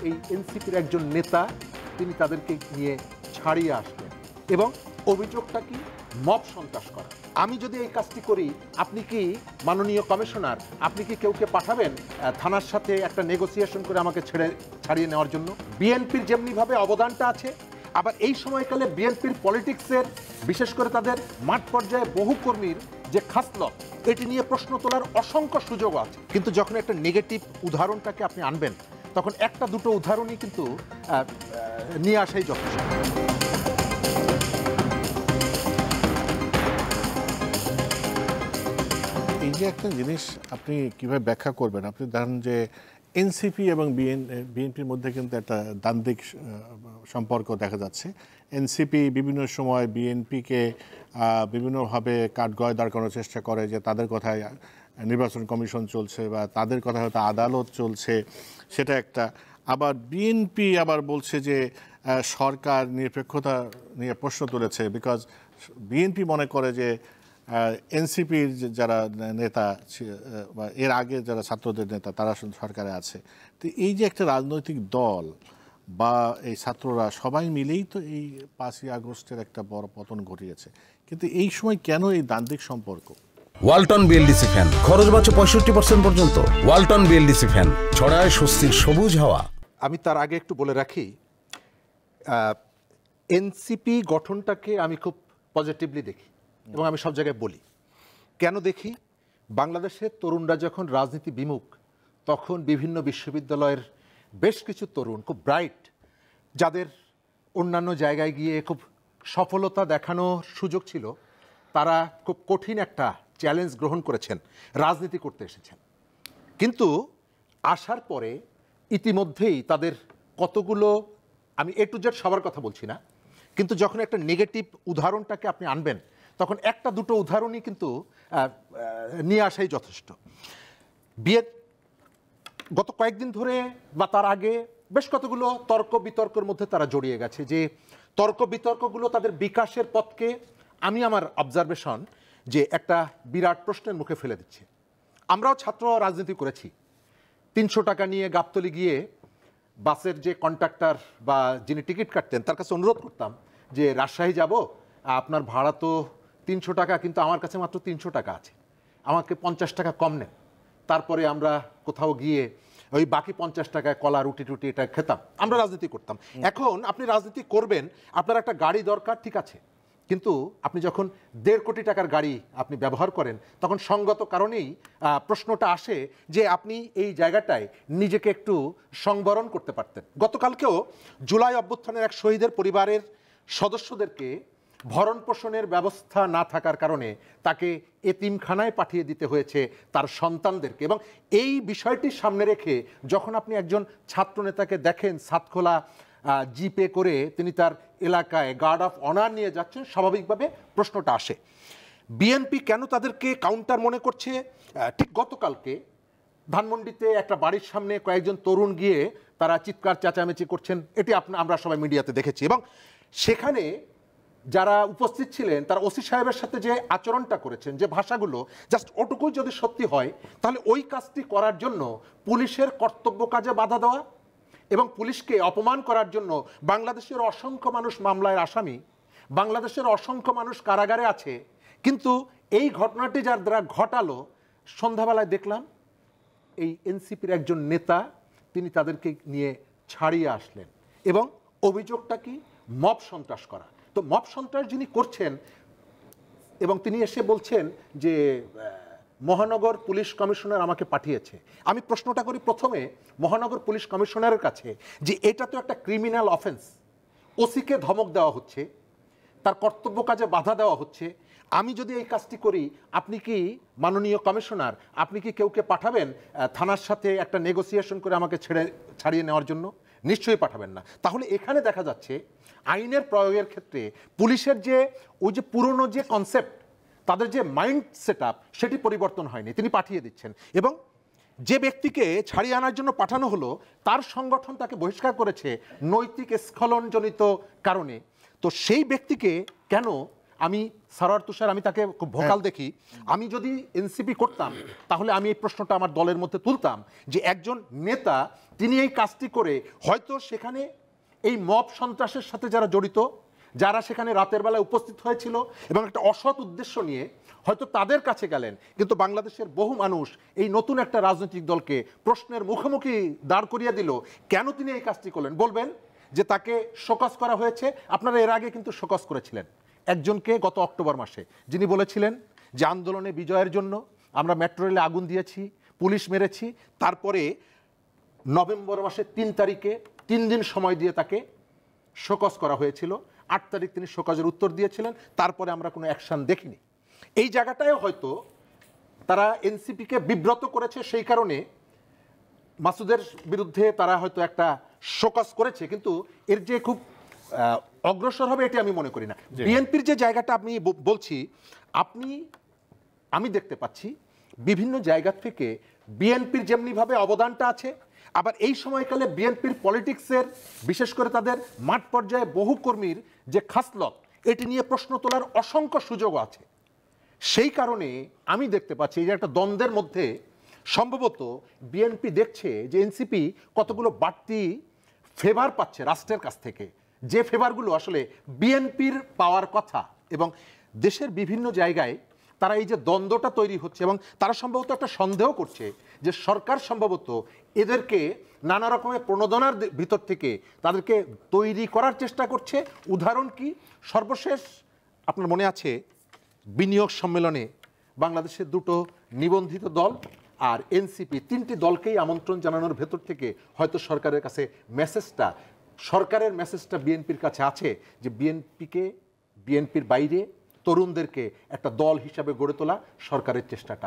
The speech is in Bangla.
এই এনসিপির একজন নেতা তিনি তাদেরকে নিয়ে ছাড়িয়ে আসলেন এবং অভিযোগটা কি মব সন্ত্রাস করা। আমি যদি এই কাজটি করি আপনি কি মাননীয় কমিশনার আপনি কি কেউকে পাঠাবেন থানার সাথে একটা নেগোসিয়েশন করে আমাকে ছাড়িয়ে নেওয়ার জন্য? বিএনপির যেমনিভাবে অবদানটা আছে, আবার এই সময়কালে বিএনপির পলিটিক্সের বিশেষ করে তাদের মাঠ পর্যায়ে বহু কর্মীর যে খাসলত এটি নিয়ে প্রশ্ন তোলার অসংখ্য সুযোগ আছে। কিন্তু যখন একটা নেগেটিভ উদাহরণটাকে আপনি আনবেন তখন একটা দুটো উদাহরণই কিন্তু নিয়ে আসাই যথেষ্ট। এই যে একটা জিনিস আপনি কিভাবে ব্যাখ্যা করবেন, আপনি জানেন যে এনসিপি এবং বিএনপির মধ্যে কিন্তু একটা দ্বান্দ্বিক সম্পর্ক দেখা যাচ্ছে। এনসিপি বিভিন্ন সময় বিএনপিকে বিভিন্নভাবে কাঠগড়ায় দাঁড় করানোর চেষ্টা করে যে তাদের কথায় নির্বাচন কমিশন চলছে বা তাদের কথা হয়তো আদালত চলছে, সেটা একটা। আবার বিএনপি আবার বলছে যে সরকার নিরপেক্ষতা নিয়ে প্রশ্ন তুলেছে, বিকজ বিএনপি মনে করে যে এনসিপির যারা নেতা বা এর আগে যারা ছাত্রদের নেতা তারা সরকারে আছে। তো এই যে একটা রাজনৈতিক দল বা এই ছাত্ররা সবাই মিলেই তো এই 5ই আগস্টের একটা বড় পতন ঘটিয়েছে, কিন্তু এই সময় কেন এই দ্বান্দ্বিক সম্পর্ক? ওয়ালটন বিএলডিসি ফ্যান, খরচ বাঁচে 65% পর্যন্ত। ওয়ালটন বিএলডিসি ফ্যান ছড়ায় স্বস্তির সবুজ হাওয়া। আমি তার আগে একটু বলে রাখি, এনসিপি গঠনটাকে আমি খুব পজিটিভলি দেখি এবং আমি সব জায়গায় বলি। কেন দেখি? বাংলাদেশের তরুণরা যখন রাজনীতি বিমুখ তখন বিভিন্ন বিশ্ববিদ্যালয়ের বেশ কিছু তরুণ খুব ব্রাইট, যাদের অন্যান্য জায়গায় গিয়ে খুব সফলতা দেখানোর সুযোগ ছিল, তারা খুব কঠিন একটা চ্যালেঞ্জ গ্রহণ করেছেন, রাজনীতি করতে এসেছেন। কিন্তু আসার পরে ইতিমধ্যেই তাদের কতগুলো, আমি এ টু জেড সবার কথা বলছি না, কিন্তু যখন একটা নেগেটিভ উদাহরণটাকে আপনি আনবেন তখন একটা দুটো উদাহরণই কিন্তু নিয়ে আসাই যথেষ্ট। গত কয়েকদিন ধরে বা তার আগে বেশ কতগুলো তর্ক বিতর্কের মধ্যে তারা জড়িয়ে গেছে, যে তর্ক বিতর্কগুলো তাদের বিকাশের পথকে আমি আমার অবজারভেশন যে একটা বিরাট প্রশ্নের মুখে ফেলে দিচ্ছে। আমরাও ছাত্র রাজনীতি করেছি। 300 টাকা নিয়ে গাবতলী গিয়ে বাসের যে কন্ডাক্টর বা যিনি টিকিট কাটতেন তার কাছে অনুরোধ করতাম যে রাজশাহী যাব, আপনার ভাড়া তো 300 টাকা, কিন্তু আমার কাছে মাত্র 300 টাকা আছে, আমাকে 50 টাকা কম নেন। তারপরে আমরা কোথাও গিয়ে ওই বাকি 50 টাকায় কলা রুটি টুটি এটা খেতাম, আমরা রাজনীতি করতাম। এখন আপনি রাজনীতি করবেন, আপনার একটা গাড়ি দরকার, ঠিক আছে, কিন্তু আপনি যখন 1.5 কোটি টাকার গাড়ি আপনি ব্যবহার করেন তখন সঙ্গত কারণেই প্রশ্নটা আসে যে আপনি এই জায়গাটায় নিজেকে একটু সংবরণ করতে পারতেন। গতকালকেও জুলাই অভ্যুত্থানের এক শহীদের পরিবারের সদস্যদেরকে ভরণ পোষণের ব্যবস্থা না থাকার কারণে তাকে এতিমখানায় পাঠিয়ে দিতে হয়েছে তার সন্তানদেরকে, এবং এই বিষয়টি সামনে রেখে যখন আপনি একজন ছাত্রনেতাকে দেখেন সাতখোলা জিপে করে তিনি তার এলাকায় গার্ড অফ অনার নিয়ে যাচ্ছেন, স্বাভাবিকভাবে প্রশ্নটা আসে বিএনপি কেন তাদেরকে কাউন্টার মনে করছে। ঠিক গতকালকে ধানমন্ডিতে একটা বাড়ির সামনে কয়েকজন তরুণ গিয়ে তারা চিৎকার চেঁচামেচি করছেন, এটি আমরা সবাই মিডিয়াতে দেখেছি, এবং সেখানে যারা উপস্থিত ছিলেন তারা ওসি সাহেবের সাথে যে আচরণটা করেছেন, যে ভাষাগুলো, জাস্ট ওটুকুই যদি সত্যি হয় তাহলে ওই কাজটি করার জন্য পুলিশের কর্তব্য কাজে বাধা দেওয়া এবং পুলিশকে অপমান করার জন্য বাংলাদেশের অসংখ্য মানুষ মামলায় আসামি, বাংলাদেশের অসংখ্য মানুষ কারাগারে আছে, কিন্তু এই ঘটনাটি যার দ্বারা ঘটালো সন্ধ্যাবেলায় দেখলাম এই এনসিপির একজন নেতা তিনি তাদেরকে নিয়ে ছাড়িয়ে আসলেন এবং অভিযোগটা কি মব সন্ত্রাস করা। তো মব সন্ত্রাস যিনি করছেন এবং তিনি এসে বলছেন যে মহানগর পুলিশ কমিশনার আমাকে পাঠিয়েছে। আমি প্রশ্নটা করি প্রথমে মহানগর পুলিশ কমিশনারের কাছে যে এটা তো একটা ক্রিমিনাল অফেন্স, ওসিকে ধমক দেওয়া হচ্ছে, তার কর্তব্য কাজে বাধা দেওয়া হচ্ছে। আমি যদি এই কাজটি করি আপনি কি মাননীয় কমিশনার আপনি কি কেউকে পাঠাবেন থানার সাথে একটা নেগোসিয়েশন করে আমাকে ছাড়িয়ে নেওয়ার জন্য? নিশ্চয়ই পাঠাবেন না। তাহলে এখানে দেখা যাচ্ছে আইনের প্রয়োগের ক্ষেত্রে পুলিশের যে ওই যে পুরনো যে কনসেপ্ট, তাদের যে মাইন্ড সেট আপ সেটি পরিবর্তন হয়নি, তিনি পাঠিয়ে দিচ্ছেন। এবং যে ব্যক্তিকে ছাড়িয়ে আনার জন্য পাঠানো হলো তার সংগঠন তাকে বহিষ্কার করেছে নৈতিক স্খলনজনিত কারণে। তো সেই ব্যক্তিকে কেন আমি সারোয়ার তুষার, আমি তাকে খুব ভোকাল দেখি, আমি যদি এনসিপি করতাম তাহলে আমি এই প্রশ্নটা আমার দলের মধ্যে তুলতাম যে একজন নেতা তিনি এই কাজটি করে হয়তো সেখানে এই মব সন্ত্রাসের সাথে যারা জড়িত, যারা সেখানে রাতের বেলায় উপস্থিত হয়েছিল এবং একটা অসৎ উদ্দেশ্য নিয়ে হয়তো তাদের কাছে গেলেন, কিন্তু বাংলাদেশের বহু মানুষ এই নতুন একটা রাজনৈতিক দলকে প্রশ্নের মুখোমুখি দাঁড় করিয়ে দিল কেন তিনি এই কাজটি করলেন। বলবেন যে তাকে শোকজ করা হয়েছে, আপনারা এর আগে কিন্তু শোকজ করেছিলেন একজনকে গত অক্টোবর মাসে, যিনি বলেছিলেন যে আন্দোলনে বিজয়ের জন্য আমরা মেট্রো রেলে আগুন দিয়েছি, পুলিশ মেরেছি, তারপরে নভেম্বর মাসের 3 তারিখে 3 দিন সময় দিয়ে তাকে শোকজ করা হয়েছিল। 8 তারিখ তিনি শোকজের উত্তর দিয়েছিলেন, তারপরে আমরা কোনো অ্যাকশন দেখিনি। এই জায়গাটায় হয়তো তারা এনসিপিকে বিব্রত করেছে, সেই কারণে মাসুদের বিরুদ্ধে তারা হয়তো একটা শোকজ করেছে, কিন্তু এর যে খুব অগ্রসর হবে এটি আমি মনে করি না। বিএনপির যে জায়গাটা আপনি বলছি, আমি দেখতে পাচ্ছি বিভিন্ন জায়গা থেকে বিএনপির যেমনিভাবে অবদানটা আছে, আবার এই সময়কালে বিএনপির পলিটিক্সের বিশেষ করে তাদের মাঠ পর্যায়ে বহু কর্মীর যে খাসলত, এটি নিয়ে প্রশ্ন তোলার অসংখ্য সুযোগও আছে। সেই কারণে আমি দেখতে পাচ্ছি এই যে একটা দ্বন্দ্বের মধ্যে সম্ভবত বিএনপি দেখছে যে এনসিপি কতগুলো বাড়তি ফেভার পাচ্ছে রাষ্ট্রের কাছ থেকে, যে ফেভারগুলো আসলে বিএনপির পাওয়ার কথা, এবং দেশের বিভিন্ন জায়গায় তারা এই যে দ্বন্দ্বটা তৈরি হচ্ছে এবং তারা সম্ভবত একটা সন্দেহ করছে যে সরকার সম্ভবত এদেরকে নানা রকমের প্রণোদনার ভিতর থেকে তাদেরকে তৈরি করার চেষ্টা করছে। উদাহরণ কি, সর্বশেষ আপনার মনে আছে বিনিয়োগ সম্মেলনে বাংলাদেশের 2টো নিবন্ধিত দল আর এনসিপি 3টি দলকেই আমন্ত্রণ জানানোর ভেতর থেকে হয়তো সরকারের কাছে সরকারের মেসেজটা বিএনপির কাছে আছে যে বিএনপির বাইরে তরুণদেরকে একটা দল হিসাবে গড়ে তোলা সরকারের চেষ্টাটা